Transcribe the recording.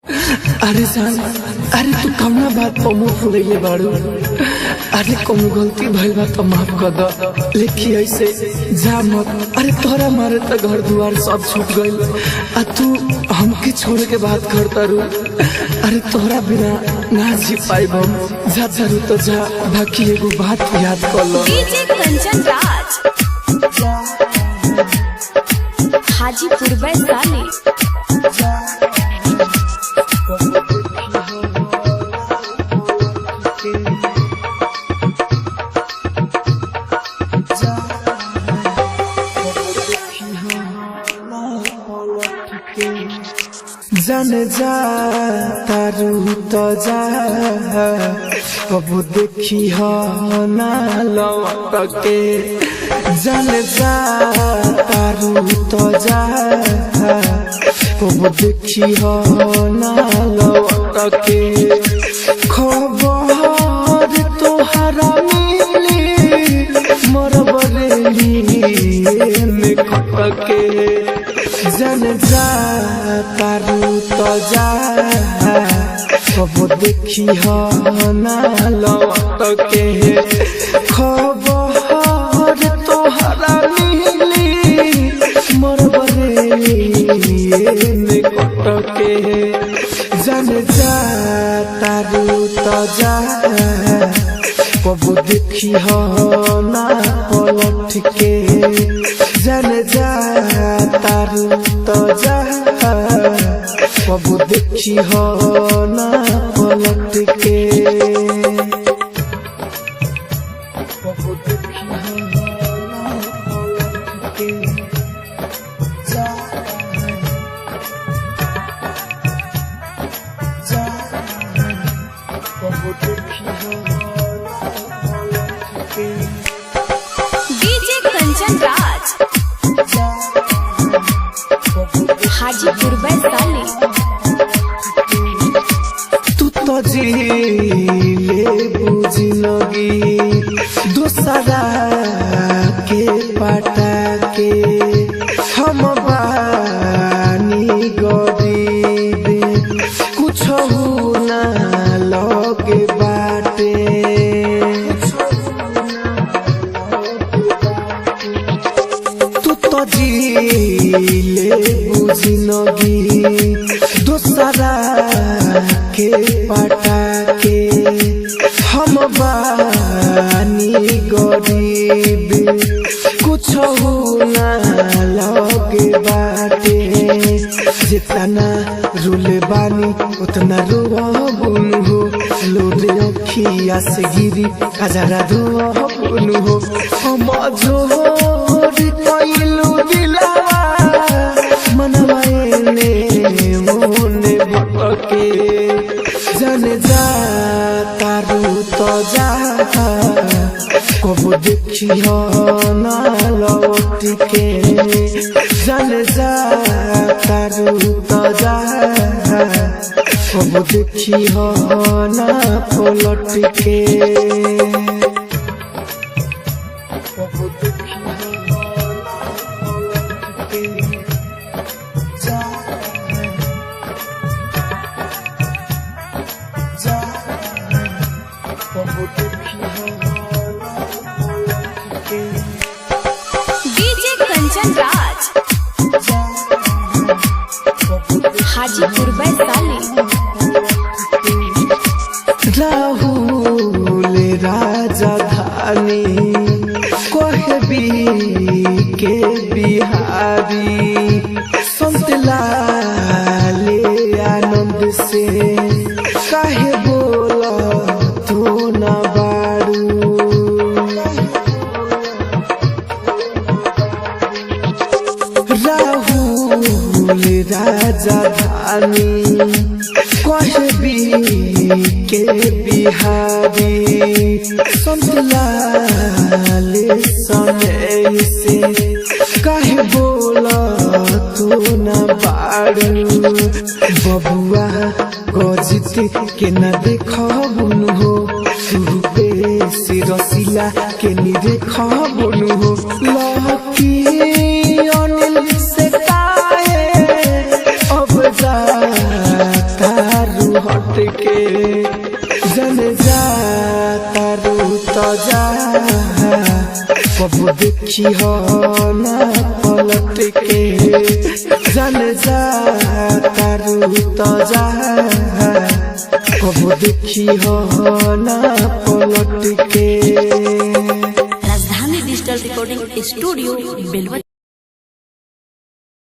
अरे जान, अरे तू कमना बात पर मुंह फुलैले बाड़ू। अरे कोनो गलती भइल बा तो माफ कर द, लेकिन ऐसे जा मत। अरे तोरा मारे तो घर दुआर सब छूट गइल आ तू हमके छोड़ के बात करता रू। अरे तोरा बिना ना जी पाइब हम। जा जरू तो जा, बाकी एगो बात याद कर लो। डीजे कंचन राज हाजीपुर वैशाली। जन जा तारू तो जा, अब देखी हो ना लौट के। जन जा तारू तो जा, अब देखी हो ना लौट के। खबर तोहरा मिली मोर बरेली में कट के। जन जा तारू तो जा, अब देखी हो ना लौट के। खबर तोहरा मिली मोर बरेली में कट के। जन जा तारू तो जा, अब देखी हो ना पलट के। जन जा तारू तो जा, अब देखी हो ना पलट के। अब देखी हो ना पलट के। जा जा, अब देखी हो ना पलट के। डीजे कंचन राज हाजीपुर वैशाली। तू तो जीले बुझी लगी दूसरा के पटा के। हम बानी गरीब कुछ ना लगे बाटे। तू तो जीले बुझी लगी दूसरा के पटा के। हम बानी गरीब कुछ ना लगे बाटे। जितना रुले बानी उतना रोबुन हो। लोड अखिया से गिरी हजारा धुन हो। हम जोर कइलू दिलावा मनवा ने मोने भटके। जन जा तारू तो जा, कब देखी हो ना लौट के। जन जा तारू तो जा, कब देखी हो ना पलट के। कब देखी हो ना पलट के। जा जा, कब देखी हो ना पलट के। डीजे कंचन राज हाजीपुर वैशाली। राहुल राजधानी कहबी के बिहारी। संत लाले आनंद से काहे बोला तू न बारू। राहुल राजधानी कहबी के बिहारी। संत लाले समय से काहे बोला तू न बारू। बबुआ गजित के न देखबुन हो। रूपे से रसीला के नी देखबुन हो। लकी अनिल से काहे अब जा के जन जा तारू तो जा कबो देखी हो ना पलट के जन जा तारू तो जा कबो देखी हो ना पलट के। राजधानी डिजिटल रिकॉर्डिंग स्टूडियो बेलवा।